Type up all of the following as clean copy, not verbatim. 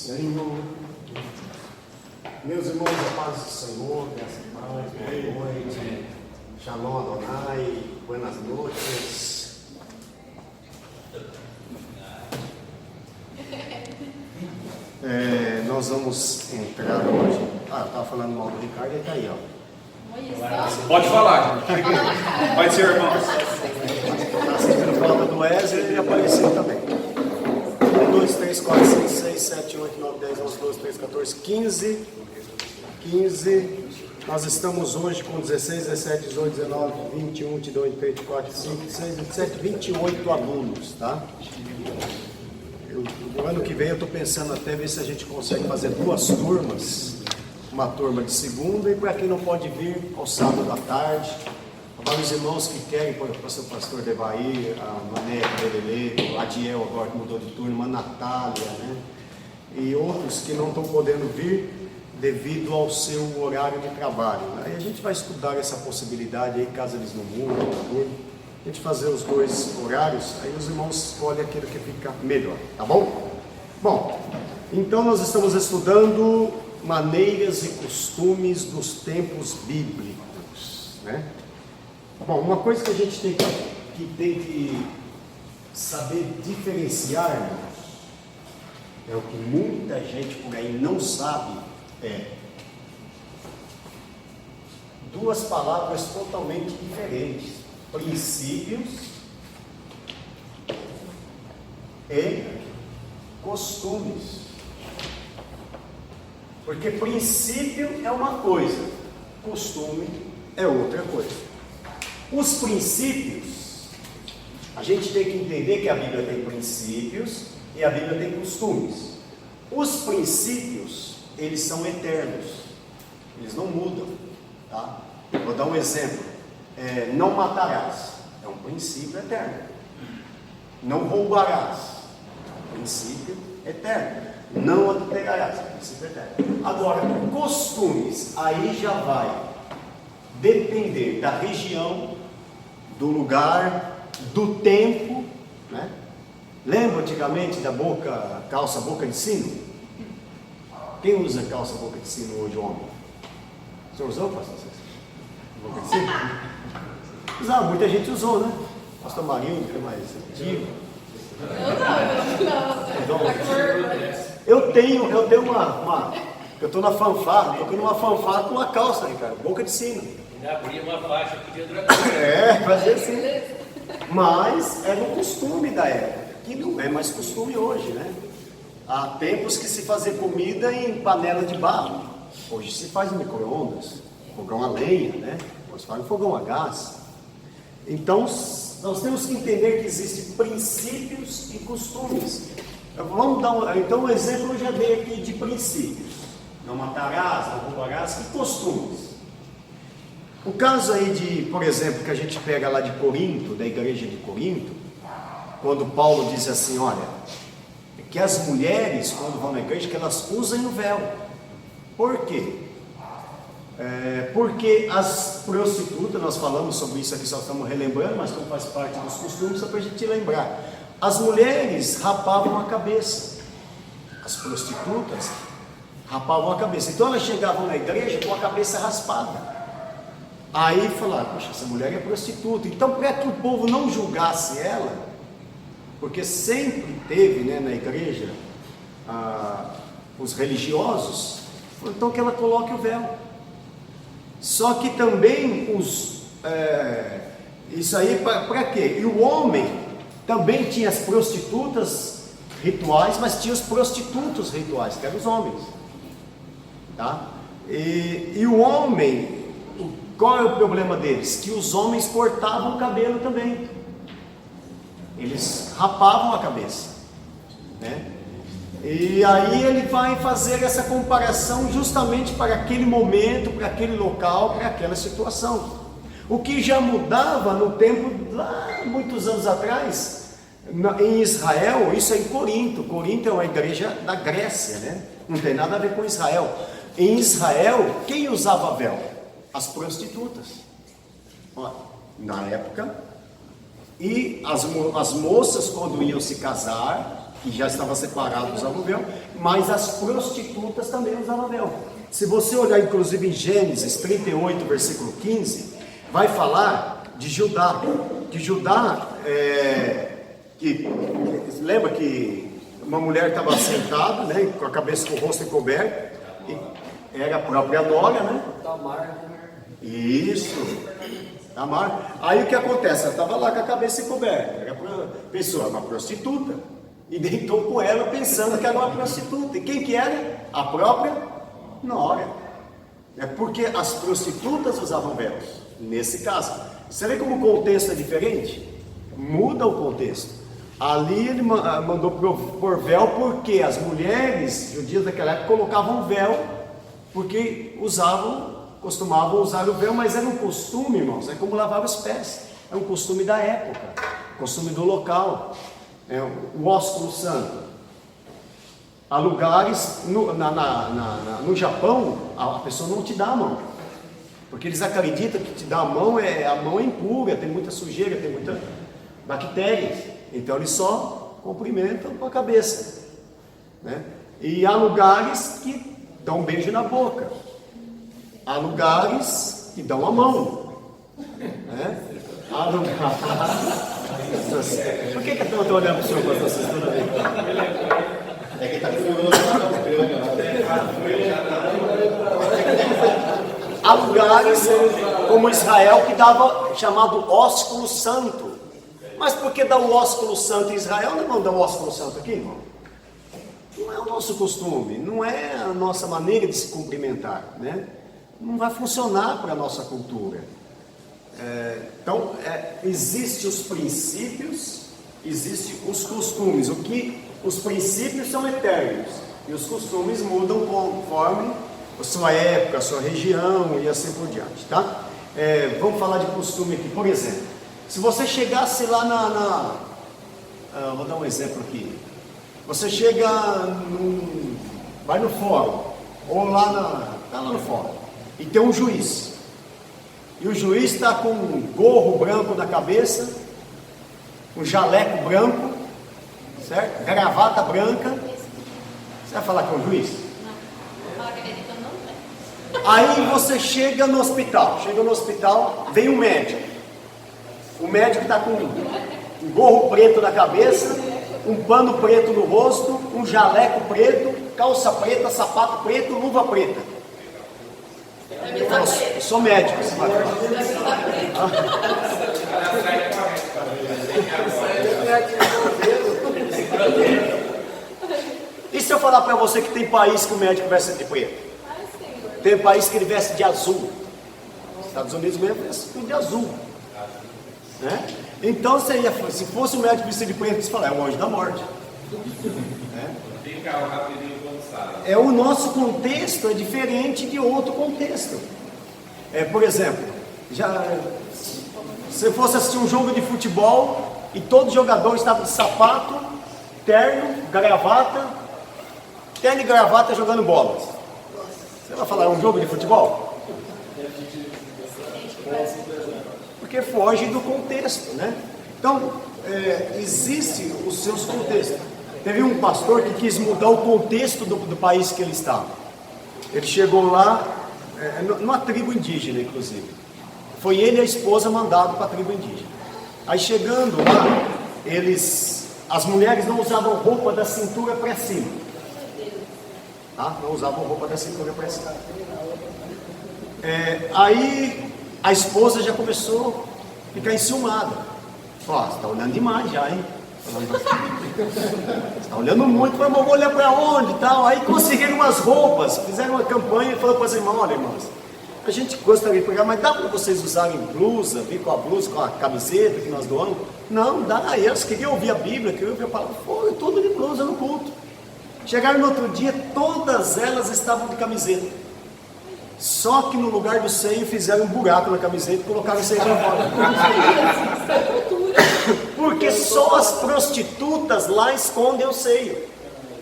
Senhor. Meus irmãos, a paz do Senhor, graça e paz, boa noite. Shalom Adonai, buenas noites. Nós vamos entrar hoje. Eu estava falando mal do Ricardo, ele está aí, ó. Pode falar. Vai ser, irmão. Está sentindo falta do Wesley, ele apareceu também. 1, 2, 3, 4, 5, 6, 7, 8, 9, 10, 11, 12, 13, 14, 15. Nós estamos hoje com 16, 17, 18, 19, 21, 22, 23, 24, 25, 26, 27, 28 alunos, tá? No ano que vem eu estou pensando até ver se a gente consegue fazer 2 turmas. Uma turma de segunda e para quem não pode vir, ao sábado à tarde. Para os irmãos que querem, para o seu pastor Devair, a Mané, Belele, o Adiel agora que mudou de turma, a Natália, né? E outros que não estão podendo vir devido ao seu horário de trabalho. Aí a gente vai estudar essa possibilidade aí, caso eles não mudem, a gente fazer os 2 horários, aí os irmãos escolhem aquilo que fica melhor, tá bom? Bom, então nós estamos estudando maneiras e costumes dos tempos bíblicos, né? Bom, uma coisa que a gente tem que saber diferenciar, irmãos, é o que muita gente por aí não sabe, 2 palavras totalmente diferentes: princípios e costumes. Porque princípio é uma coisa, costume é outra coisa. Os princípios, a gente tem que entender que a Bíblia tem princípios e a Bíblia tem costumes. Os princípios, eles são eternos, eles não mudam, tá? Vou dar um exemplo: não matarás, é um princípio eterno. Não roubarás, princípio eterno. Não adulterarás, princípio eterno. Agora, costumes, aí já vai depender da região, do lugar, do tempo, né? Lembra antigamente da calça boca de sino? Quem usa calça boca de sino hoje, homem? O senhor usou, pastor? Boca de sino? Usava, muita gente usou, né? Pastor Marinho, que é mais antigo. Eu tenho uma eu estou na fanfarra, tocando uma fanfarra com uma calça, Ricardo, boca de sino. Ainda abria uma faixa, podia durar. Fazia assim. Mas era um costume da época, que não é mais costume hoje, né? Há tempos que se fazia comida em panela de barro. Hoje se faz em micro-ondas, fogão a lenha, né? Hoje faz em fogão a gás. Então, nós temos que entender que existem princípios e costumes. Vamos dar então um exemplo eu já dei aqui de princípios. Não matarás, não roubarás, e costumes. O caso aí de, por exemplo, que a gente pega lá de Corinto, da igreja de Corinto, quando Paulo diz assim, olha, que as mulheres, quando vão na igreja, que elas usem o véu. Por quê? Porque as prostitutas, nós falamos sobre isso aqui, só estamos relembrando, mas como faz parte dos costumes, só para a gente lembrar. As mulheres rapavam a cabeça, as prostitutas rapavam a cabeça, então elas chegavam na igreja com a cabeça raspada. Aí falaram, poxa, essa mulher é prostituta. Então, para que o povo não julgasse ela, porque sempre teve, né, na igreja os religiosos, então que ela coloque o véu. Só que também isso aí para quê? E o homem também tinha as prostitutas rituais, mas tinha os prostitutos rituais, que eram os homens, tá? E o homem, qual é o problema deles? Que os homens cortavam o cabelo também, eles rapavam a cabeça, né? E aí ele vai fazer essa comparação justamente para aquele momento, para aquele local, para aquela situação. O que já mudava no tempo, lá muitos anos atrás, em Israel, isso é em Corinto. Corinto é uma igreja da Grécia, né? Não tem nada a ver com Israel. Em Israel, quem usava véu? As prostitutas. Olha, na época. E as moças, quando iam se casar, que já estava separado, usava o véu, mas as prostitutas também usavam véu. Se você olhar inclusive em Gênesis 38, versículo 15, vai falar de Judá. De Judá, lembra que uma mulher estava sentada, né, com a cabeça, com o rosto encoberto, e era a própria nora, né? Isso, Tamar. Aí o que acontece? Ela estava lá com a cabeça encoberta, era uma pessoa, uma prostituta, e deitou com ela pensando que era uma prostituta. E quem que era? A própria nora. É porque as prostitutas usavam véus, nesse caso. Você vê como o contexto é diferente? Muda o contexto. Ali ele mandou por véu porque as mulheres judias daquela época colocavam véu, porque costumavam usar o véu, mas era um costume, irmãos, é como lavar os pés, é um costume da época, costume do local, o ósculo santo. Há lugares, no Japão, a pessoa não te dá a mão, porque eles acreditam que te dá a mão é impura, tem muita sujeira, tem muita bactéria, então eles só cumprimentam com a cabeça, né? E há lugares que dão um beijo na boca, há lugares que dão a mão, né? Há lugares... Por que eu estou olhando para o senhor com essa toda vez? É que está há lugares como Israel que dava chamado ósculo santo. Mas por que dá o ósculo santo em Israel? Não dá o ósculo santo aqui, irmão? Não é o nosso costume, não é a nossa maneira de se cumprimentar, né? Não vai funcionar para a nossa cultura. Então, existem os princípios, existem os costumes. Os princípios são eternos e os costumes mudam conforme a sua época, a sua região e assim por diante, tá? Vamos falar de costume aqui, por exemplo. Se você chegasse lá vou dar um exemplo aqui. Você chega vai no fórum, ou lá no fórum, e tem um juiz. E o juiz está com um gorro branco na cabeça, um jaleco branco, certo? Gravata branca. Você vai falar com o juiz? Não. Aí você chega no hospital. Vem um médico. O médico está com um gorro preto na cabeça, um pano preto no rosto, um jaleco preto, calça preta, sapato preto, luva preta. Eu sou médico. E se eu falar para você que tem país que o médico veste de preto? Tem país que ele veste de azul. Estados Unidos mesmo veste de azul, né? Então, se fosse o médico vestido de preto, você fala, é o anjo da morte. O nosso contexto é diferente de outro contexto. Por exemplo, se fosse assistir um jogo de futebol e todo jogador estava de sapato, terno e gravata jogando bolas. Você vai falar, é um jogo de futebol? Porque foge do contexto, né? Então, existem os seus contextos. Teve um pastor que quis mudar o contexto do país que ele estava. Ele chegou lá, numa tribo indígena, inclusive. Foi ele e a esposa mandados para a tribo indígena. Aí chegando lá, as mulheres não usavam roupa da cintura para cima. Tá? Não usavam roupa da cintura para cima. Aí a esposa já começou a ficar enciumada. Ó, você está olhando demais já, hein? Você está olhando muito, mas vou olhar para onde e tal. Aí conseguiram umas roupas, fizeram uma campanha e falaram para as irmãs, olha irmãs, a gente gostaria de pegar, mas dá para vocês usarem blusa, vir com a blusa, com a camiseta que nós doamos? Não, dá. Aí elas queriam ouvir a Bíblia, queriam ouvir a palavra, foi tudo de blusa no culto. Chegaram no outro dia, todas elas estavam de camiseta. Só que no lugar do seio fizeram um buraco na camiseta e colocaram o seio para fora. Porque só as prostitutas lá escondem o seio,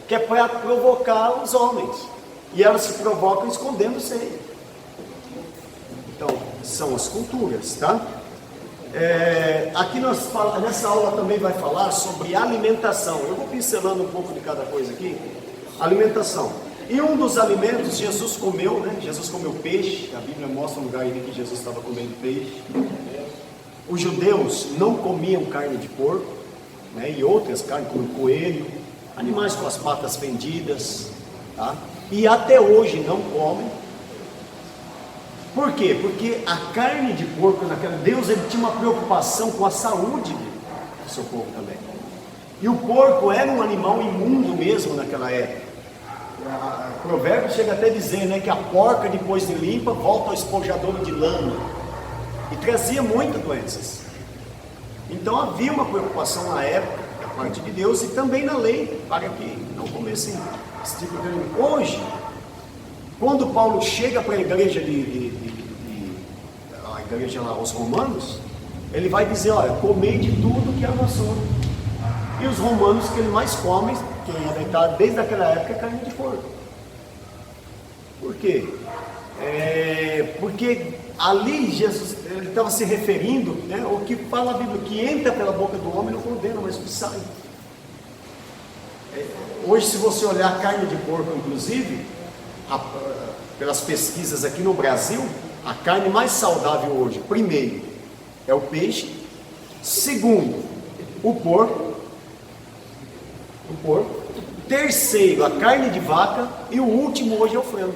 que é para provocar os homens. E elas se provocam escondendo o seio. Então, são as culturas, tá? Aqui nessa aula também vai falar sobre alimentação. Eu vou pincelando um pouco de cada coisa aqui. Alimentação. E um dos alimentos Jesus comeu, né? Jesus comeu peixe. A Bíblia mostra um lugar aí que Jesus estava comendo peixe. Os judeus não comiam carne de porco, né? E outras carnes como coelho, animais com as patas fendidas, tá? E até hoje não comem. Por quê? Porque a carne de porco Deus ele tinha uma preocupação com a saúde do seu povo também. E o porco era um animal imundo mesmo naquela época. O provérbio chega até a dizer, né, que a porca depois de limpa volta ao esponjador de lama. E trazia muitas doenças. Então havia uma preocupação na época da parte de Deus e também na lei para que não comessem esse tipo de alimento. Hoje, quando Paulo chega para a igreja a igreja lá, os romanos, ele vai dizer, olha, comei de tudo que é amassou. E os romanos que ele mais come, quem é deitado desde aquela época, é carne de porco. Por quê? Porque ali Jesus, ele estava se referindo, né, o que fala a Bíblia, que entra pela boca do homem não condena, mas que sai. Hoje, se você olhar a carne de porco, inclusive, pelas pesquisas aqui no Brasil, a carne mais saudável hoje, primeiro, é o peixe, segundo, o porco, terceiro, a carne de vaca, e o último hoje é o frango.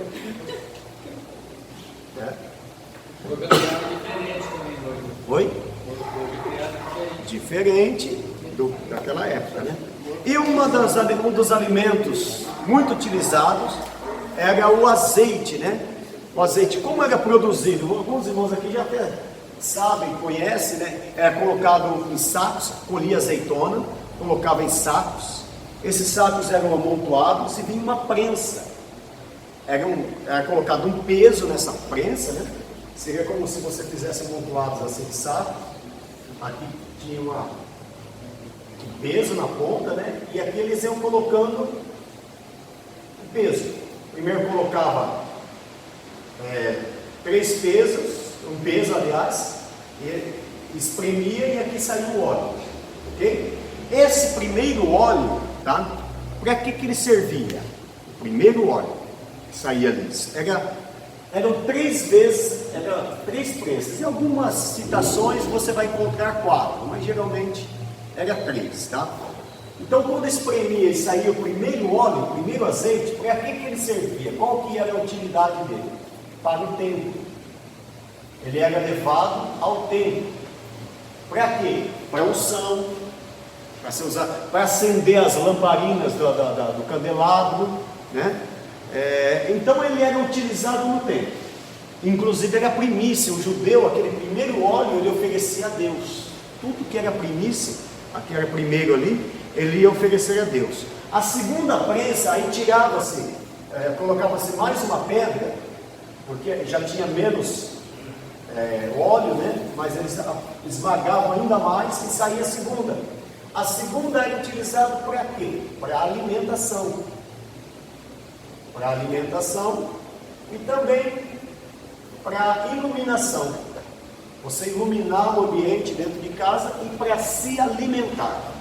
Oi? Diferente daquela época, né? E um dos alimentos muito utilizados era o azeite, né? O azeite, como era produzido? Alguns irmãos aqui já até sabem, conhecem, né? Era colocado em sacos, colhia azeitona, colocava em sacos. Esses sacos eram amontoados e vinha uma prensa. Era colocado um peso nessa prensa, né? Seria como se você fizesse amontoados assim de sacos. Aqui tinha um peso na ponta, né? E aqui eles iam colocando o peso. Primeiro colocava 3 pesos, um peso aliás, e espremia e aqui saía o óleo, ok? Esse primeiro óleo, tá? Para que ele servia? O primeiro óleo que saía ali, eram 3 vezes, eram 3 prensas. Em algumas citações você vai encontrar 4, mas geralmente era 3, tá? Então quando espremia e saía o primeiro óleo, o primeiro azeite, para que ele servia? Qual que era a utilidade dele? Para o templo. Ele era levado ao templo. Para quê? Para unção, para ser usado, para acender as lamparinas do candelabro, né? Então ele era utilizado no templo. Inclusive era primícia. O judeu, aquele primeiro óleo, ele oferecia a Deus. Tudo que era primícia, aquele era primeiro ali, ele ia oferecer a Deus. A segunda prensa, aí tirava-se, colocava-se mais uma pedra, porque já tinha menos óleo, né? Mas eles esmagavam ainda mais e saía a segunda. A segunda era utilizada para quê? Para alimentação. Para alimentação e também para iluminação. Você iluminar o ambiente dentro de casa e para se alimentar.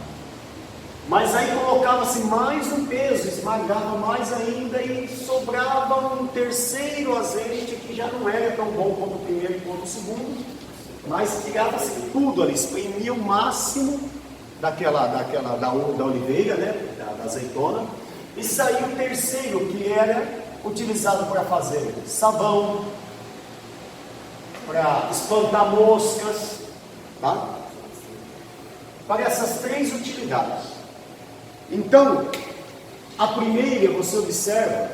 Mas aí colocava-se mais um peso, esmagava mais ainda e sobrava um terceiro azeite que já não era tão bom quanto o primeiro e quanto o segundo, mas tirava-se tudo ali, espremia o máximo da oliveira, né, da azeitona, e saiu o terceiro, que era utilizado para fazer sabão, para espantar moscas, tá? Para essas 3 utilidades. Então, a primeira, você observa,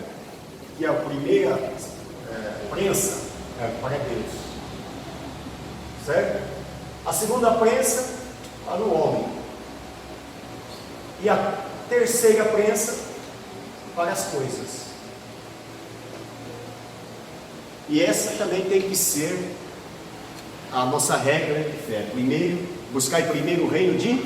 que é a primeira prensa para Deus, certo? A segunda prensa para o homem, e a terceira prensa para as coisas. E essa também tem que ser a nossa regra de fé. Primeiro, buscar primeiro o reino de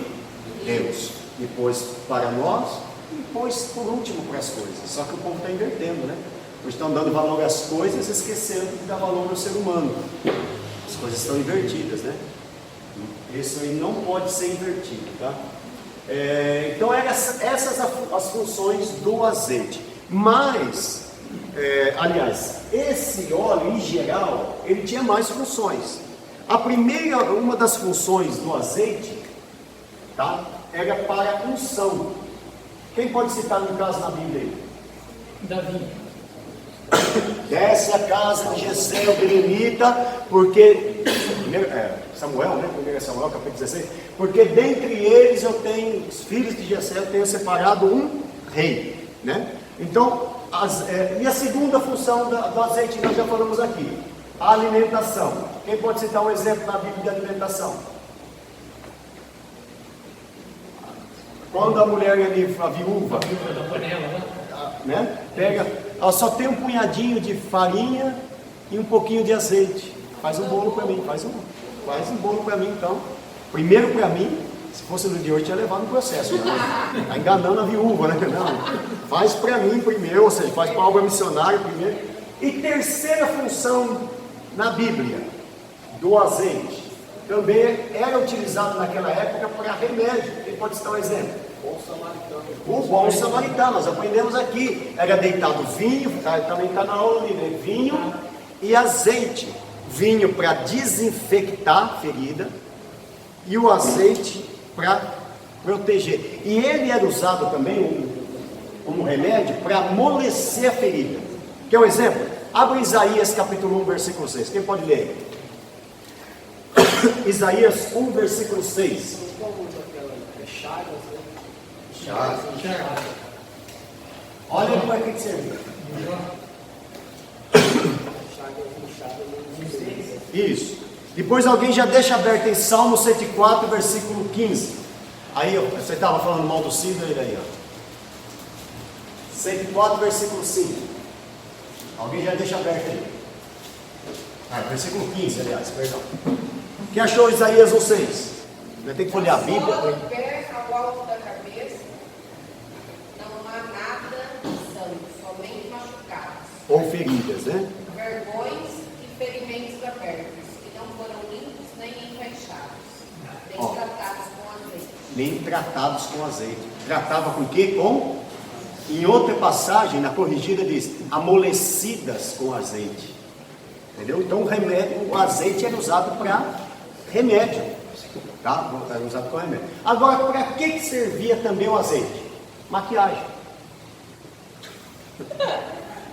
Deus, depois para nós, e depois por último para as coisas. Só que o povo está invertendo, né? Hoje estão dando valor às coisas, esquecendo de dar valor ao ser humano. As coisas estão invertidas, né? Isso aí não pode ser invertido, tá? Então eram essas as funções do azeite. Mas, aliás, esse óleo em geral, ele tinha mais funções. A primeira, uma das funções do azeite, tá? Era para unção. Quem pode citar um caso na Bíblia aí? Davi. Desce a casa de Jessé, o belemita, porque Samuel, né? 1 Samuel, capítulo 16. Porque dentre eles eu tenho, os filhos de Jessé, eu tenho separado um rei, né? Então, e a segunda função do azeite nós já falamos aqui, a alimentação. Quem pode citar um exemplo na Bíblia de alimentação? Quando a mulher ali, a viúva, Da panela, né? Ela só tem um punhadinho de farinha e um pouquinho de azeite. Faz um bolo para mim, faz um bolo para mim então. Primeiro para mim, se fosse no de hoje, tinha levado no processo. Está enganando a viúva, né? Não, faz para mim primeiro, ou seja, faz para a obra missionária primeiro. E terceira função na Bíblia, do azeite, também era utilizado naquela época para remédio. Quem pode citar um exemplo? O bom samaritano, nós aprendemos aqui, era deitado vinho, também está na aula ali, né? Vinho e azeite. Vinho para desinfectar a ferida e o azeite para proteger. E ele era usado também como remédio para amolecer a ferida. Quer um exemplo? Abre Isaías capítulo 1, versículo 6. Quem pode ler? Isaías 1, versículo 6. Olha para que servia. Isso. Depois alguém já deixa aberto em Salmo 104, versículo 15. Aí, você estava falando mal do Ciro, ele aí, ó. 104, versículo 5. Alguém já deixa aberto aí. Versículo 15, aliás, perdão. Quem achou Isaías 1,6? Vai ter que folhear a Bíblia. Do pé ao alto da cabeça, não há nada de sangue, somente machucados, Ou feridas, né? vergões e ferimentos abertos, que não foram limpos nem enfaixados, nem Ó. tratados com azeite. Nem tratados com azeite. Tratava com o quê? Em outra passagem, na corrigida diz, amolecidas com azeite. Entendeu? Então o azeite era usado para remédio. Tá? Era usado para remédio. Agora, para que servia também o azeite? Maquiagem.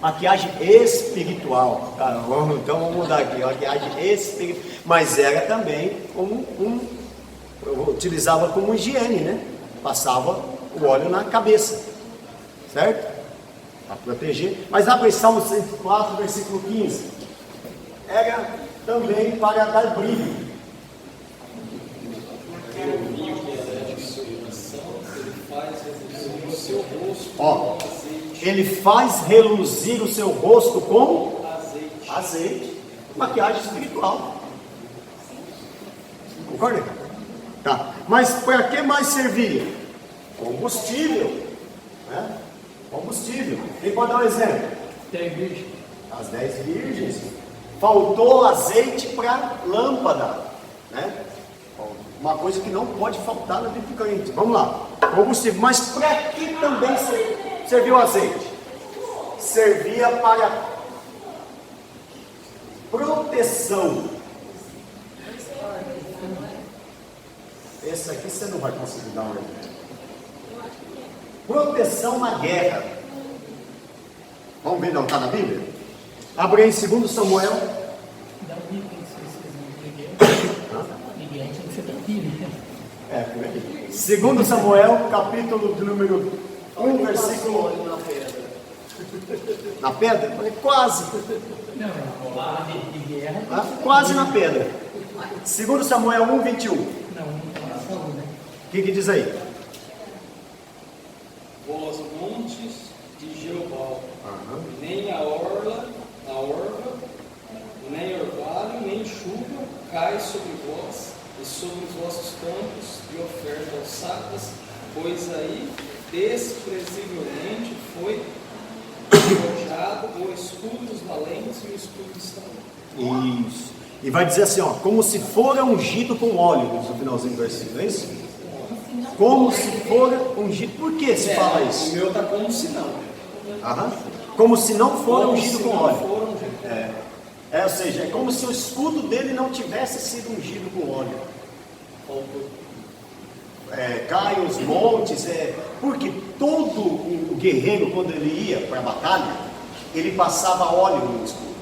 Maquiagem espiritual. Tá? Então vamos mudar aqui. Maquiagem espiritual. Mas era também utilizava como higiene, né? Passava o óleo na cabeça. Certo? Para proteger. Mas abre Salmo 104, versículo 15. Era também para dar brilho. Ó, ele faz reluzir o seu rosto com azeite. Maquiagem espiritual. Concorda? Tá. Mas para que mais servia? Combustível. Né? Combustível. Quem pode dar um exemplo? 10 virgens. As 10 virgens. Faltou azeite para lâmpada, né? Uma coisa que não pode faltar na vida do crente. Vamos lá, combustível. Mas para que também serviu o azeite? Servia para proteção. Esse aqui você não vai conseguir dar uma ideia. Proteção na guerra. Vamos ver, não está na Bíblia? Abre em 2 Samuel. Davi tem que ser Miguel tinha que ser Davi, né? Por aí. 2 Samuel, capítulo de número 1, versículo. Na pedra? Quase. Não, falar de guerra. Quase na pedra. 2 Samuel 1, 21. Não saúde, né? O que diz aí? Vós montes de Jeová, nem a orva, nem orvalho, nem chuva cai sobre vós e sobre os vossos campos de oferta alçadas, pois aí desprezivelmente foi forjado o escudo dos valentes e o escudo dos talentos. Isso. E vai dizer assim, ó, como se fora ungido com óleo, no finalzinho do versículo, é isso? Como se fora ungido. Por que se fala O isso? meu está como se não. Aham. Como se não fora Como ungido se com não óleo. for ungido. Ou seja, é como se o escudo dele não tivesse sido ungido com óleo. Cai os montes, porque todo o guerreiro, quando ele ia para a batalha, ele passava óleo no escudo.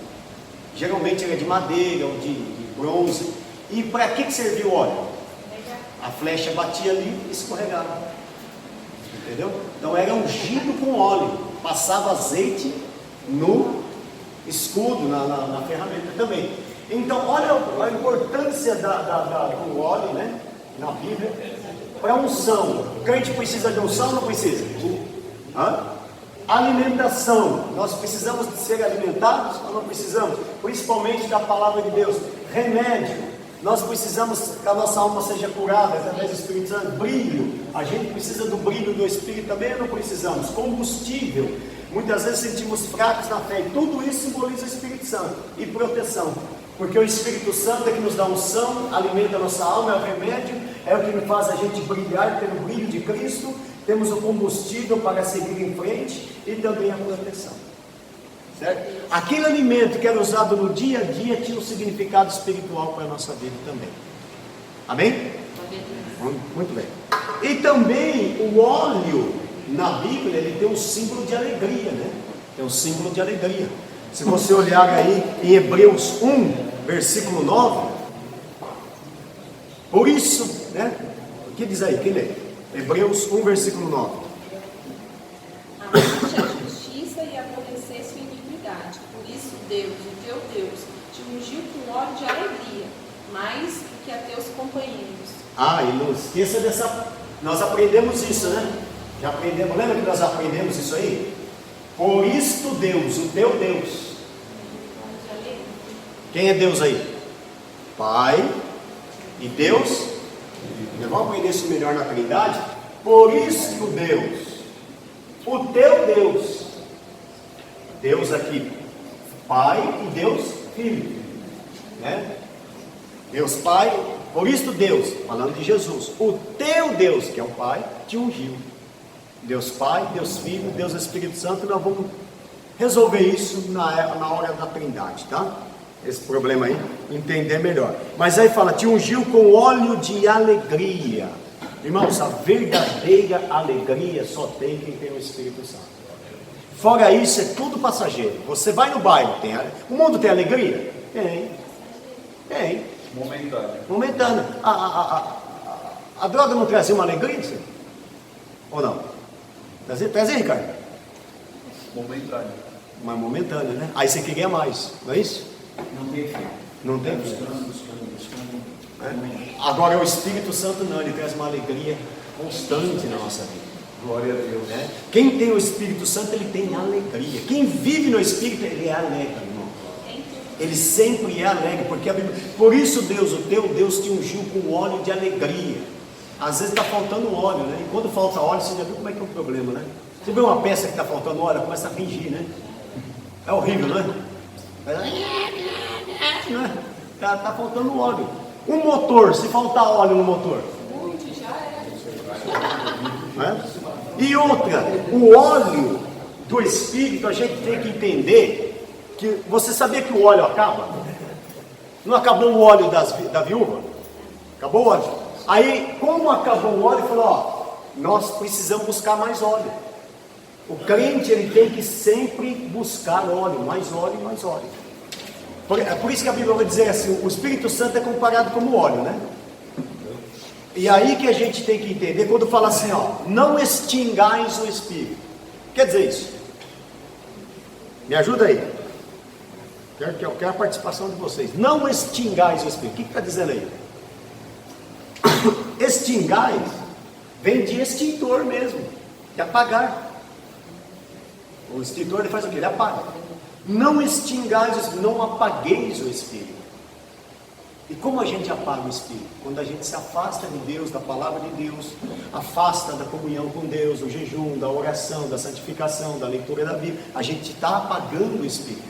Geralmente era de madeira ou de bronze. E para que servia o óleo? A flecha batia ali e escorregava. Entendeu? Então era ungido com óleo. Passava azeite no escudo, na ferramenta também. Então, olha a importância do óleo, né? Na Bíblia. Para unção. O crente precisa de unção ou não precisa? Alimentação. Nós precisamos de ser alimentados ou não precisamos? Principalmente da palavra de Deus. Remédio. Nós precisamos que a nossa alma seja curada através do Espírito Santo. Brilho. A gente precisa do brilho do Espírito também ou não precisamos? Combustível. Muitas vezes sentimos fracos na fé. E tudo isso simboliza o Espírito Santo. E proteção. Porque o Espírito Santo é que nos dá unção, alimenta a nossa alma, é o remédio, é o que nos faz a gente brilhar pelo brilho de Cristo. Temos o combustível para seguir em frente e também a proteção. Certo? Aquele alimento que era usado no dia a dia tinha um significado espiritual para a nossa vida também. Amém? Muito bem. E também o óleo na Bíblia, ele tem um símbolo de alegria, né? Tem um símbolo de alegria. Se você olhar aí em Hebreus 1, versículo 9, por isso, né? O que diz aí? Quem lê? Hebreus 1, versículo 9. Amante a justiça e aborrecesse a iniquidade. Por isso Deus, o teu Deus, te ungiu com óleo de alegria, mais do que a teus companheiros. E não esqueça dessa. Nós aprendemos isso, né? Já aprendemos. Lembra que nós aprendemos isso aí? Por isto Deus, o teu Deus. Quem é Deus aí? Pai e Deus. Vamos aprender isso melhor na Trindade. Por isso Deus, o teu Deus. Deus aqui, Pai e Deus Filho, né? Deus Pai. Por isso Deus, falando de Jesus, o teu Deus, que é o Pai, te ungiu. Deus Pai, Deus Filho, Deus Espírito Santo. Nós vamos resolver isso na hora da Trindade, tá? Esse problema aí, entender melhor. Mas aí fala, te ungiu com óleo de alegria. Irmãos, a verdadeira alegria só tem quem tem o Espírito Santo. Fora isso, é tudo passageiro. Você vai no bairro, o mundo tem alegria? Tem. Momentânea. A droga não trazia uma alegria? Você? Ou não? Trazia, Ricardo? Momentâneo. Mas momentânea, né? Aí você queria mais, não é isso? Não tem fim. Não tem? Buscando. Agora o Espírito Santo não, ele traz uma alegria constante na nossa vida. Glória a Deus. Né? Quem tem o Espírito Santo, ele tem alegria. Quem vive no Espírito, ele é alegre, irmão. Ele sempre é alegre, porque a Bíblia. Por isso Deus, o teu Deus, te ungiu com óleo de alegria. Às vezes está faltando óleo, né? E quando falta óleo, você já viu como é que é o problema, né? Você vê uma peça que está faltando óleo, começa a fingir, né? É horrível, né? Tá faltando óleo. Um motor, se faltar óleo no motor. Muito já era. Né? E outra, o óleo do Espírito, a gente tem que entender que você sabia que o óleo acaba? Não acabou o óleo da viúva? Acabou o óleo. Aí, como acabou o óleo, falou, nós precisamos buscar mais óleo. O crente, ele tem que sempre buscar óleo, mais óleo e mais óleo. Por isso que a Bíblia vai dizer assim, o Espírito Santo é comparado como óleo, né? E aí que a gente tem que entender, quando fala assim, não extingais o Espírito. Quer dizer isso? Me ajuda aí. Quero a participação de vocês. Não extingais o Espírito. O que está dizendo aí? Extingais vem de extintor mesmo, de apagar. O extintor, ele faz o quê? Ele apaga. Não extingais o Espírito, não apagueis o Espírito. E como a gente apaga o Espírito? Quando a gente se afasta de Deus, da palavra de Deus, afasta da comunhão com Deus, do jejum, da oração, da santificação, da leitura da Bíblia, a gente está apagando o Espírito.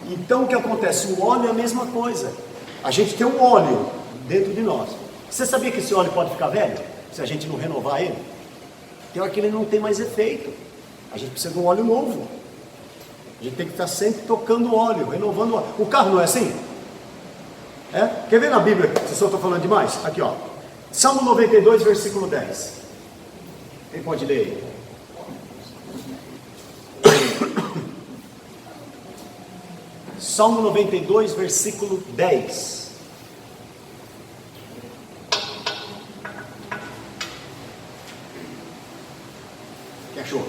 Então o que acontece? O óleo é a mesma coisa. A gente tem um óleo dentro de nós. Você sabia que esse óleo pode ficar velho? Se a gente não renovar ele? Tem hora que ele não tem mais efeito. A gente precisa de um óleo novo. A gente tem que estar sempre tocando óleo, renovando o óleo. O carro não é assim? É? Quer ver na Bíblia, se eu estou falando demais? Aqui, ó. Salmo 92, versículo 10. Quem pode ler aí? Salmo 92, versículo 10. O que achou?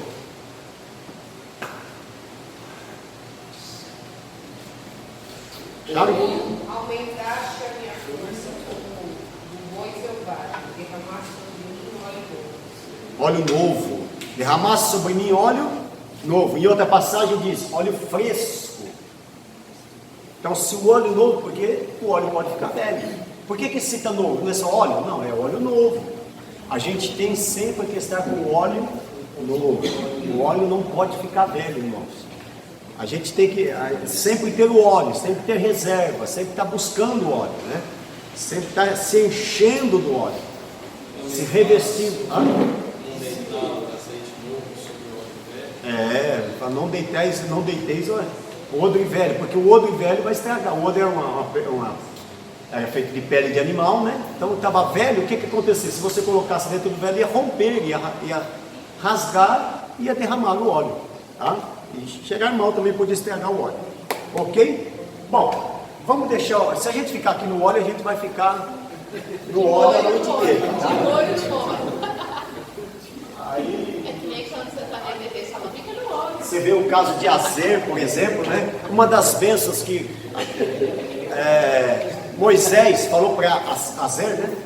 Sabe? Aumentaste a minha força como um boi selvagem, derramaste sobre mim óleo novo. Óleo novo. Derramasse sobre mim óleo novo. Em outra passagem diz óleo fresco. Então, se o óleo novo, porque o óleo pode ficar velho. Por que cita novo? Não é só óleo? Não, é óleo novo. A gente tem sempre que estar com o óleo novo. O óleo não pode ficar velho, irmãos. A gente tem que sempre ter o óleo, sempre ter reserva, sempre estar buscando o óleo, né? Sempre estar se enchendo do óleo, se revestindo. Para não deiteis o odre velho, porque o odre velho vai estragar. O odre é feito de pele de animal, né? Então estava velho, o que acontecia? Se você colocasse dentro do velho, ia romper, ia rasgar, ia derramar no óleo, tá? E chegar mal também podia estragar o óleo, ok? Bom, vamos deixar, se a gente ficar aqui no óleo, a gente vai ficar no óleo a noite inteira, tá? Aí, É que nem quando você está em bebê, só fica no óleo. você vê o caso de Azer, por exemplo, né? Uma das bênçãos que Moisés falou para Azer, né?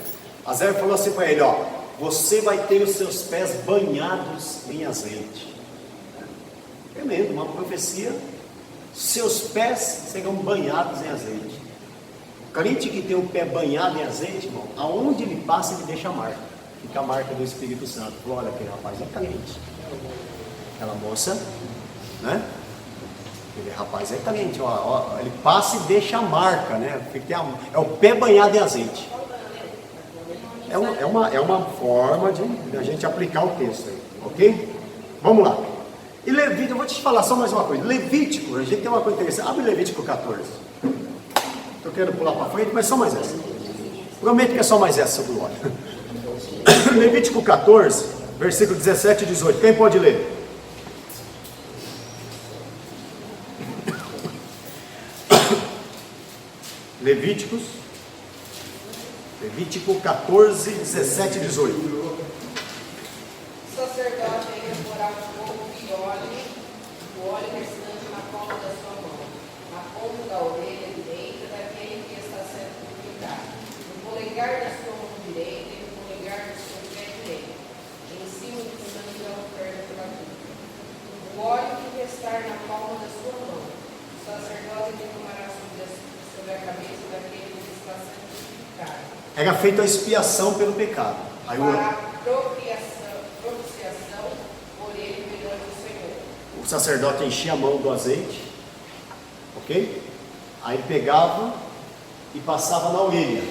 Azer falou assim para ele, ó: você vai ter os seus pés banhados em azeite. Tremendo, uma profecia. Seus pés serão banhados em azeite. O crente que tem o pé banhado em azeite, irmão, aonde ele passa, ele deixa a marca. Fica a marca do Espírito Santo. Falou, olha, aquele rapaz é crente. Aquela moça, né? Aquele rapaz é crente, ó, ele passa e deixa a marca, né? É o pé banhado em azeite. É uma forma de a gente aplicar o texto aí, ok? Vamos lá. E Levítico, eu vou te falar só mais uma coisa. Levítico, a gente tem uma coisa interessante. Abre Levítico 14. Estou querendo pular para frente, mas só mais essa. Prometo que é só mais essa sobre o óleo. Levítico 14, versículo 17 e 18. Quem pode ler? Levítico 14, 17 e 18. O sacerdote ainda porá um pouco de óleo, o óleo restante na palma da sua mão, na ponta da orelha direita daquele que está sendo purificado, no polegar da sua mão direita e no polegar do seu pé direito, em cima do sangue da oferta pela culpa. O óleo que restar na palma da sua mão, o sacerdote derramará sobre a cabeça daquele que está sendo purificado. Era feita a expiação pelo pecado. Aí Para propiciação por ele perante o Senhor. o sacerdote enchia a mão do azeite, ok? Aí ele pegava e passava na orelha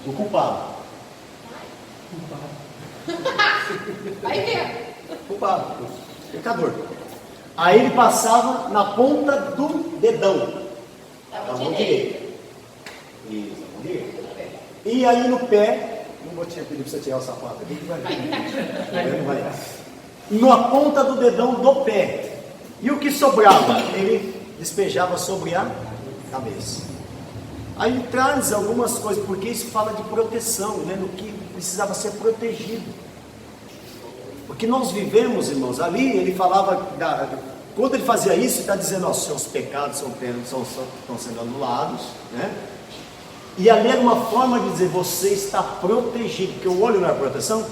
do culpado. Vai ver. Culpado, pecador. Aí ele passava na ponta do dedão da mão direita. Isso, da mão direita. E aí no pé, não vou te pedir para você tirar o sapato aqui, que vai ver. Na ponta do dedão do pé. E o que sobrava? Ele despejava sobre a cabeça. Aí ele traz algumas coisas, porque isso fala de proteção, né? No que precisava ser protegido. Porque nós vivemos, irmãos, ali ele falava, quando ele fazia isso, ele está dizendo, ó, seus pecados estão sendo anulados, né? E ali era uma forma de dizer, você está protegido, porque o olho não é proteção,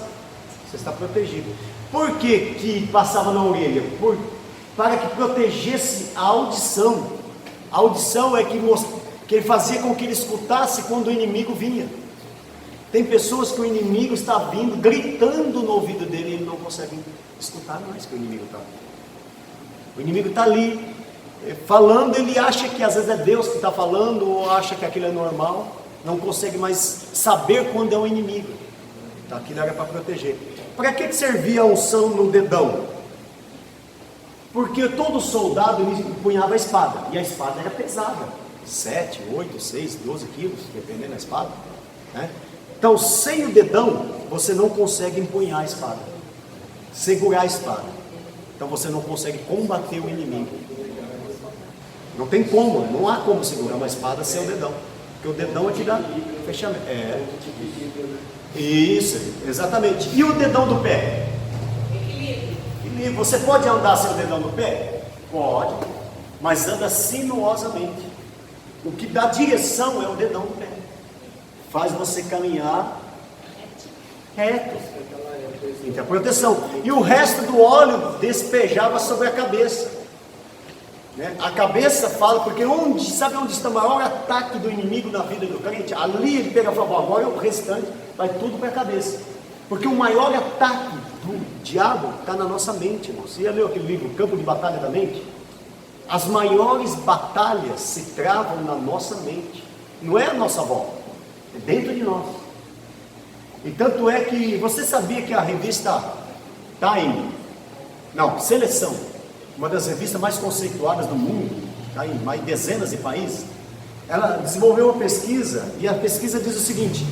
você está protegido. Por que passava na orelha? Para que protegesse a audição. A audição é que ele fazia com que ele escutasse quando o inimigo vinha. Tem pessoas que o inimigo está vindo, gritando no ouvido dele, e ele não consegue escutar mais que o inimigo está. O inimigo está ali, falando, ele acha que às vezes é Deus que está falando, ou acha que aquilo é normal, não consegue mais saber quando é o inimigo. Então, aquilo era para proteger. Para que servia a unção no dedão? Porque todo soldado empunhava a espada, e a espada era pesada, 7, 8, 6, 12 quilos, dependendo da espada, né? Então, sem o dedão, você não consegue empunhar a espada, segurar a espada. Então, você não consegue combater o inimigo. Não tem como, não há como segurar uma espada sem o dedão, porque o dedão é que dá fechamento. Isso, exatamente. E o dedão do pé? Equilíbrio. Você pode andar sem o dedão do pé? Pode, mas anda sinuosamente. O que dá direção é o dedão do pé. Faz você caminhar reto. Então, a proteção. E o resto do óleo despejava sobre a cabeça. Né? A cabeça fala, porque sabe onde está o maior ataque do inimigo na vida do crente? Ali ele pega e fala, agora o restante vai tudo para a cabeça. Porque o maior ataque do diabo está na nossa mente, irmão. Você já leu aquele livro, Campo de Batalha da Mente? As maiores batalhas se travam na nossa mente. Não é a nossa volta, é dentro de nós. E tanto é que você sabia que a revista Seleção, uma das revistas mais conceituadas do mundo, está em mais dezenas de países, ela desenvolveu uma pesquisa, e a pesquisa diz o seguinte,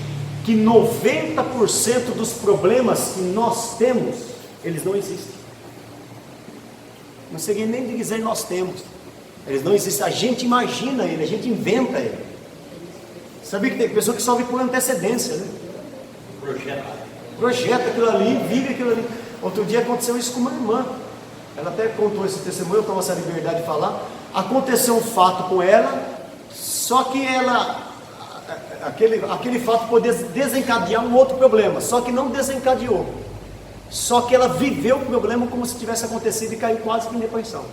que 90% dos problemas que nós temos, eles não existem. Não seria nem de dizer nós temos, eles não existem, a gente imagina ele, a gente inventa ele. Sabia que tem pessoa que sofre por antecedência, né? Projeta aquilo ali, vive aquilo ali. Outro dia aconteceu isso com uma irmã, ela até contou esse testemunho, eu tomo essa liberdade de falar. Aconteceu um fato com ela, só que aquele fato podia desencadear um outro problema, só que não desencadeou. Só que ela viveu o problema como se tivesse acontecido e caiu quase que em depressão.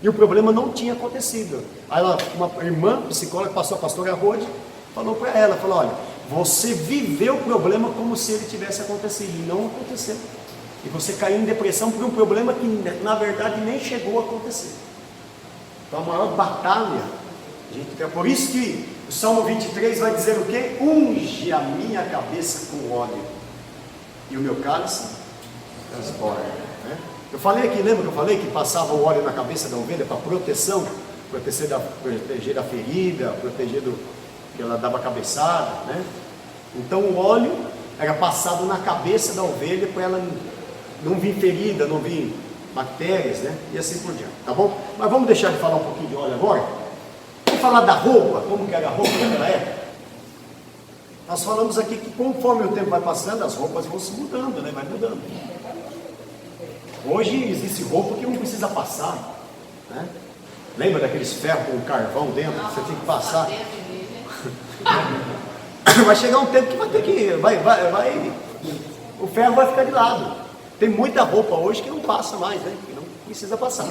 E o problema não tinha acontecido. Aí uma irmã, psicóloga, passou a pastora Rode, falou para ela, falou, olha, você viveu o problema como se ele tivesse acontecido, e não aconteceu. E você caiu em depressão por um problema que na verdade nem chegou a acontecer. Então a maior batalha, gente, é por isso que o Salmo 23 vai dizer o quê? Unge a minha cabeça com óleo, e o meu cálice transborda, né? Eu falei aqui, lembra que eu falei que passava o óleo na cabeça da ovelha para proteção, proteger da ferida, proteger que ela dava cabeçada, né? Então o óleo era passado na cabeça da ovelha para ela não vir ferida, não vir bactérias, né? E assim por diante, tá bom? Mas vamos deixar de falar um pouquinho de óleo agora. Vamos falar da roupa, como que era a roupa naquela época. Nós falamos aqui que conforme o tempo vai passando, as roupas vão se mudando, né? Vai mudando. Hoje existe roupa que não precisa passar, né? Lembra daqueles ferros com carvão dentro, que você tem que passar? Vai chegar um tempo que vai ter que, o ferro vai ficar de lado. Tem muita roupa hoje que não passa mais, né? Que não precisa passar.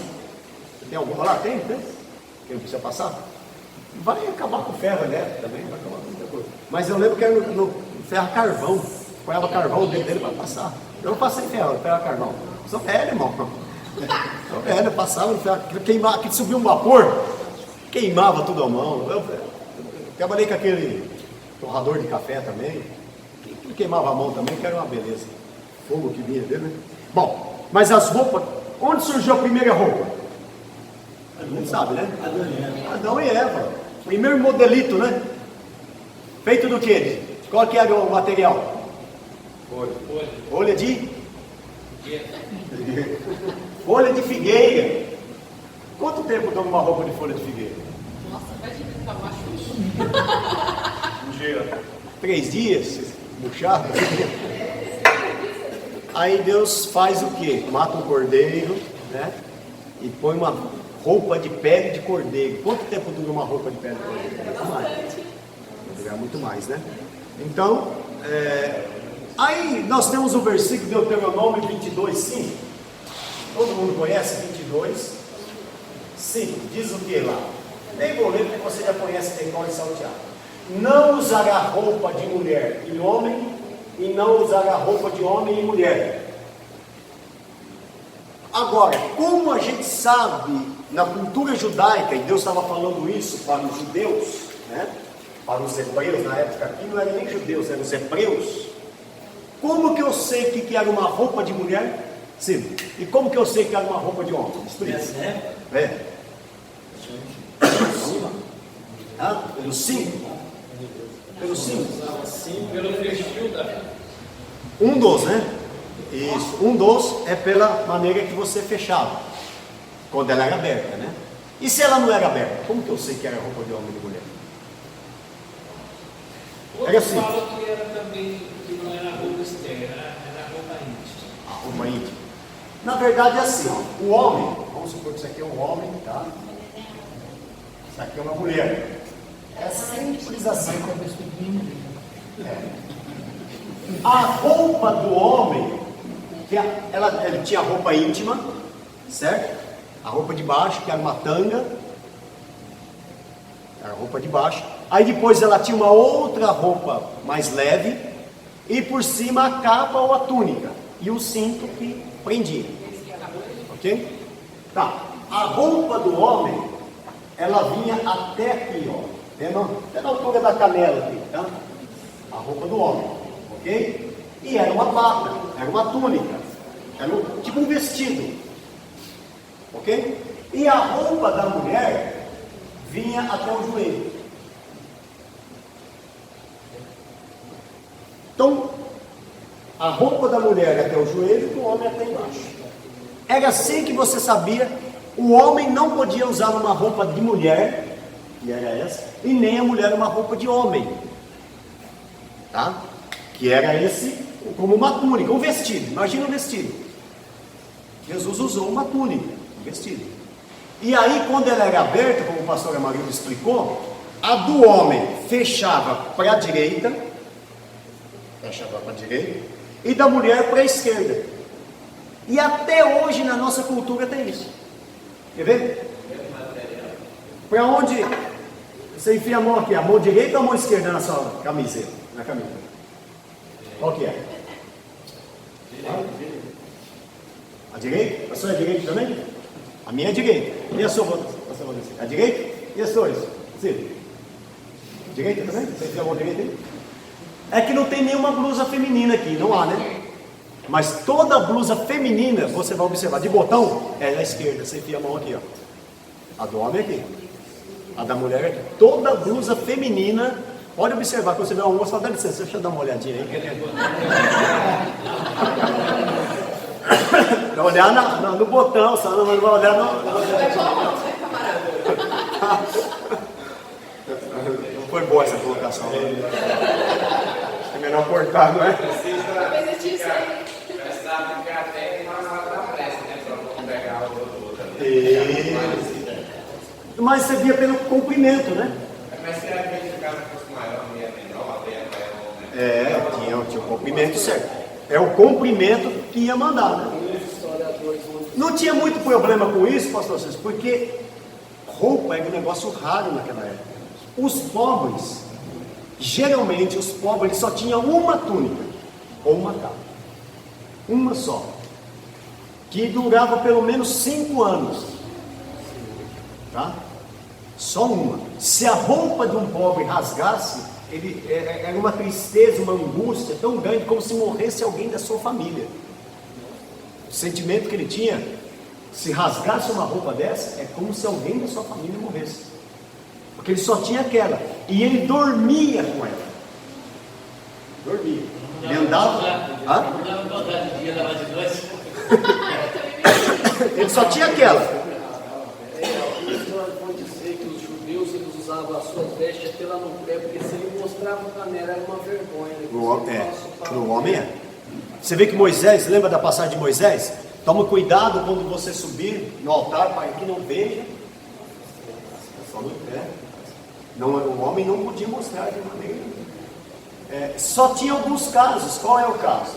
Tem alguma lá? Tem? Que não precisa passar? Vai acabar com o ferro elétrico também, vai acabar com muita coisa. Mas eu lembro que era no ferro carvão. Põe carvão dentro dele para passar. Eu não passei ferro carvão. Sou velho, irmão. Sou velho, eu passava no ferro, queimava, que subia um vapor, queimava tudo à mão. Eu trabalhei com aquele torrador de café também, que queimava a mão também, que era uma beleza. Fogo que vinha dele, né? Bom, mas as roupas, onde surgiu a primeira roupa? Não sabe, né? Adão e Eva. Primeiro modelito, né? Feito do quê? Qual que era o material? Folha de? Folha de figueira. Quanto tempo toma uma roupa de folha de figueira? Nossa, imagina ficar machucado. Um dia. 3 dias, murchado. Aí Deus faz o quê? Mata um cordeiro, né? E põe uma roupa de pele de cordeiro. Quanto tempo dura uma roupa de pele de cordeiro? Muito mais. Vai durar muito mais, né? Então, aí nós temos o versículo de Deuteronômio 22, 5. Todo mundo conhece 22, 5. Diz o que lá? Nem vou ler porque você já conhece, tem nome salteado. Não usará roupa de mulher e homem, e não usará roupa de homem e mulher. Agora, como a gente sabe, na cultura judaica, e Deus estava falando isso para os judeus, né? Para os hebreus, na época aqui não eram nem judeus, eram os hebreus. Como que eu sei que era uma roupa de mulher? Sim. E como que eu sei que era uma roupa de homem? Explica. É. Pelo símbolo. Pelo símbolo. Pelo perfil da... Um dos, né? Isso. Um dos é pela maneira que você fechava. Quando ela era aberta, né? E se ela não era aberta? Como que eu sei que era roupa de homem e de mulher? Era Outros assim. falam que era também, que não era roupa externa, era roupa íntima. A roupa íntima. Na verdade é assim, ó, o homem, vamos supor que isso aqui é um homem, tá? Isso aqui é uma mulher. É simples assim. A roupa do homem, ele tinha roupa íntima, certo? A roupa de baixo, que era uma tanga, era a roupa de baixo. Aí depois ela tinha uma outra roupa mais leve, e por cima a capa ou a túnica, e o cinto que prendia. Ok? Tá. A roupa do homem, ela vinha até aqui, ó. Até na altura da canela aqui, tá? A roupa do homem, ok? E era uma bata, era uma túnica, era tipo um vestido, ok? E a roupa da mulher vinha até o joelho. Então, a roupa da mulher até o joelho e do homem até embaixo. Era assim que você sabia. O homem não podia usar uma roupa de mulher, que era essa, e nem a mulher uma roupa de homem, tá? Que era esse, como uma túnica, um vestido. Imagina um vestido. Jesus usou uma túnica, um vestido. E aí, quando ela era aberta, como o pastor Amarildo explicou, a do homem fechava para a direita, e da mulher para a esquerda. E até hoje na nossa cultura tem isso. Quer ver? Para onde você enfia a mão aqui? A mão direita ou a mão esquerda na sua camiseta? Na camisa? Qual que é? A direita? A sua é direita também? A minha é direita. E a sua? A direita? E a sua? Sim. Direita também? Você enfia a mão direita aí? É que não tem nenhuma blusa feminina aqui, não há, né? Mas toda blusa feminina, você vai observar, de botão, é na esquerda, você enfia a mão aqui, ó. A do homem é aqui. A da mulher é aqui. Toda blusa feminina, pode observar, quando você vê uma moça, fala, dá licença, deixa eu dar uma olhadinha aí. Vai olhar no botão, só não vai olhar no... Não foi boa essa colocação, né? É melhor cortar, não é? Precisava ficar até mais rápido na pressa, né? Para não pegar o outro. Mas você via pelo comprimento, né? Mas se a gente ficava com maior, meia menor, meia maior, Tinha o comprimento certo. É o comprimento que ia mandar, né? Não tinha muito problema com isso, pastor César, porque roupa era um negócio raro naquela época. Os pobres, geralmente os pobres só tinham uma túnica ou uma capa. Uma só. Que durava pelo menos 5 anos. Tá? Só uma. Se a roupa de um pobre rasgasse, era uma tristeza, uma angústia tão grande como se morresse alguém da sua família. O sentimento que ele tinha, se rasgasse uma roupa dessa, é como se alguém da sua família morresse. Porque ele só tinha aquela. E ele dormia com ela. Dormia. Ele andava. Não dava vontade de dia, dava de noite. Ele só tinha aquela. Pode dizer que os judeus eles usavam as suas vestes até lá no pé, porque se ele mostrava a canela era uma vergonha. Para o homem é. Você vê que Moisés, lembra da passagem de Moisés? Toma cuidado quando você subir no altar para que não veja. Só no pé. Não, o homem não podia mostrar de maneira nenhuma. Só tinha alguns casos. Qual é o caso?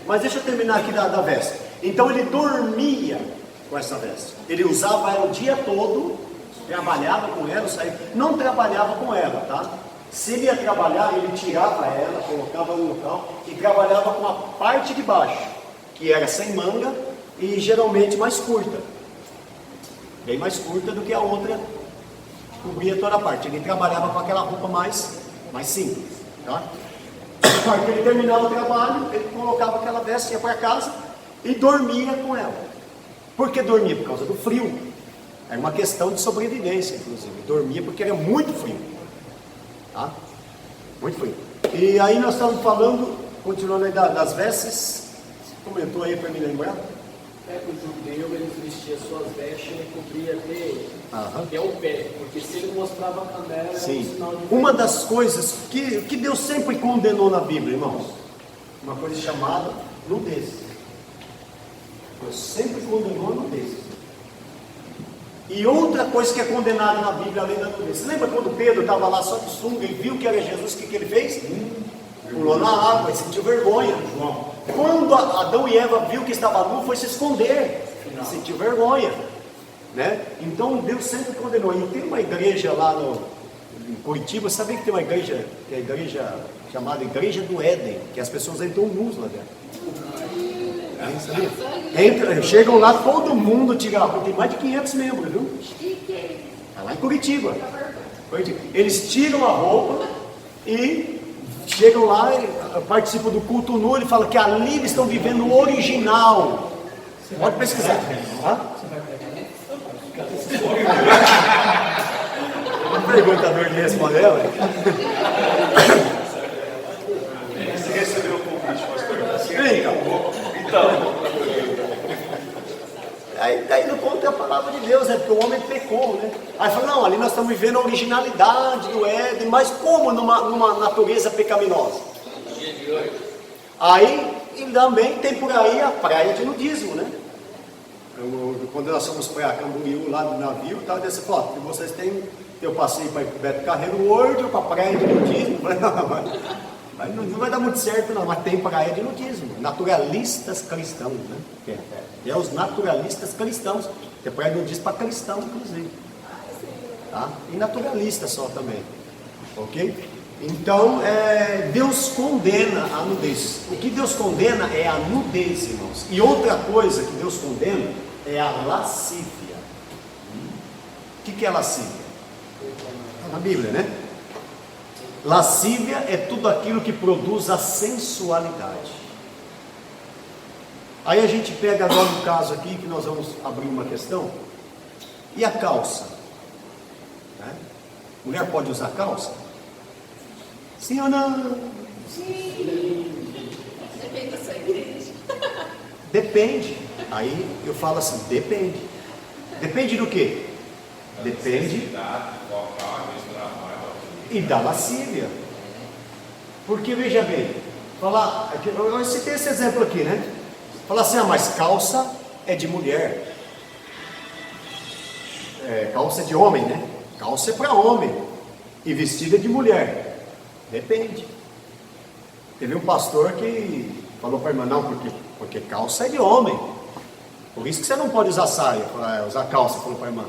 Mas deixa eu terminar aqui da veste. Então ele dormia com essa veste. Ele usava ela o dia todo, trabalhava com ela, saía. Não trabalhava com ela, tá? Se ele ia trabalhar, ele tirava ela, colocava no local e trabalhava com a parte de baixo, que era sem manga, e geralmente mais curta. Bem mais curta do que a outra, cobria toda a parte. Ele trabalhava com aquela roupa mais simples. Tá? Quando ele terminava o trabalho, ele colocava aquela veste, ia para casa e dormia com ela. Por que dormia? Por causa do frio. Era uma questão de sobrevivência, inclusive. Dormia porque era muito frio. Tá? Muito frio. E aí nós estamos falando, continuando aí das vestes. Você comentou aí para me lembrar? O judeu, ele vestia suas vestes, ele cobria até o pé, porque se ele mostrava a canela, era um sinal de... Uma das coisas que Deus sempre condenou na Bíblia, irmãos, uma coisa chamada nudez. Deus sempre condenou a nudez. E outra coisa que é condenada na Bíblia, além da nudez. Você lembra quando Pedro estava lá só de sunga e viu que era Jesus, o que ele fez? Pulou na água e sentiu vergonha, João. Quando Adão e Eva viu que estava nu, foi se esconder, sentiu vergonha, né? Então Deus sempre condenou. E tem uma igreja lá em Curitiba, sabia que tem uma igreja, que é a igreja chamada Igreja do Éden, que as pessoas entram nus lá dentro. Chegam lá, todo mundo tira a roupa, tem mais de 500 membros, viu? Está lá em Curitiba. Eles tiram a roupa e chegam lá, participam do culto nu, ele fala que ali eles estão vivendo o original. Pode pesquisar. Uma perguntador de responder, Você recebeu o convite, pastor? Então. Aí está indo contra a palavra de Deus, né? Porque o homem pecou, né? Aí fala, não, ali nós estamos vivendo a originalidade do Éden, mas como numa natureza pecaminosa? Aí, e também tem por aí a praia de nudismo, né? Quando nós fomos para Camboriú, lá do navio, tá, desse foto, vocês têm, eu passei para Beto Carreiro World, para a praia de nudismo, não vai dar muito certo não, mas tem praia de nudismo, naturalistas cristãos, né? É os naturalistas cristãos, que é praia de nudismo para cristão, inclusive, tá? E naturalista só também, ok? Então, Deus condena a nudez. O que Deus condena é a nudez, irmãos. E outra coisa que Deus condena é a lascívia. O que é lascívia? Na Bíblia, né? Lascívia é tudo aquilo que produz a sensualidade. Aí a gente pega agora um caso aqui, que nós vamos abrir uma questão. E a calça? Né? Mulher pode usar calça? Sim ou não? Sim. Depende da sua igreja. Depende. Aí eu falo assim, depende. Depende do quê? Depende e da lascívia. Porque veja bem, eu citei esse exemplo aqui, né? Falar assim, mas calça é de mulher. Calça é de homem, né? Calça é para homem. E vestido é de mulher. Depende. Teve um pastor que falou para a irmã, não, porque calça é de homem. Por isso que você não pode usar saia, usar calça, falou para a irmã.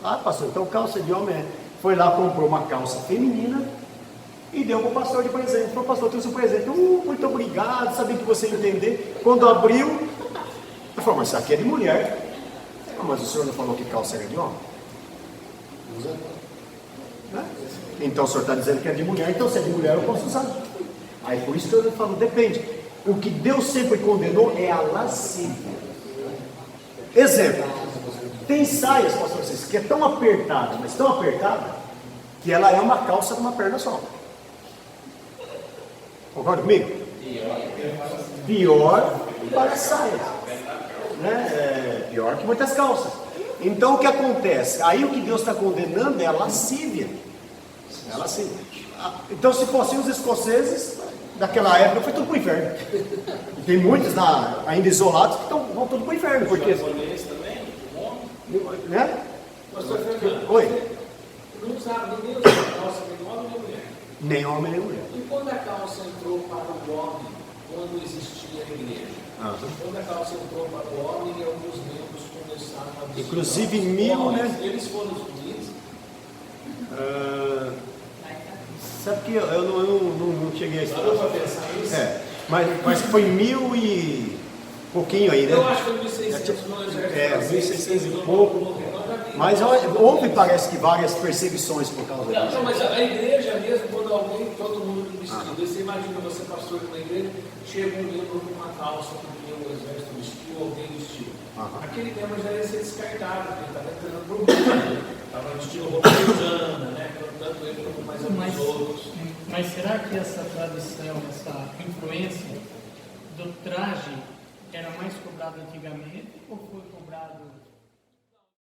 Ah, pastor, então calça de homem Foi lá, comprou uma calça feminina e deu para o pastor de presente. Falou, pastor, trouxe um presente. Muito obrigado, sabia que você ia entender. Quando abriu, ele falou, mas isso aqui é de mulher. Ah, mas o senhor não falou que calça era de homem? Né? Então o senhor está dizendo que é de mulher, então se é de mulher eu posso usar. Aí por isso que eu falo, depende. O que Deus sempre condenou é a lascívia. Exemplo, tem saias, pastor Francisco, que é tão apertada, mas tão apertada, que ela é uma calça de uma perna só. Concorda comigo? Pior para as saias, né? Pior que muitas calças. Então o que acontece? Aí o que Deus está condenando é a lascívia. É lascívia. Então se fossem os escoceses daquela época, foi tudo para o inferno. Tem muitos ainda isolados que vão tudo para o inferno. Porque né? Pastor Fernando, Oi? não sabe nem usar calça, nem homem nem mulher. Nem homem nem mulher. E quando a calça entrou para o homem, quando existia a igreja? Quando a calça entrou para o homem, alguns membros começaram a vestir. Inclusive né? Eles foram escolhidos. Sabe que eu não cheguei a estudar. Parou para pensar nisso? Mas foi 1000 e pouquinho aí, né? Eu acho que foi 1600 no exército. É, 1600 e pouco. Mas houve, parece que, várias perseguições por causa Não, disso. mas a igreja mesmo, quando alguém, todo mundo vestido, você imagina você pastor de uma igreja, chega um membro com uma calça que o exército vestiu, alguém vestiu. Aquele membro já ia ser descartado, porque ele estava entrando para o mundo, estava vestindo roupa cristã, né? Tanto ele como mais alguns outros. Mas será que essa tradição, essa influência do traje era mais cobrado antigamente ou foi cobrado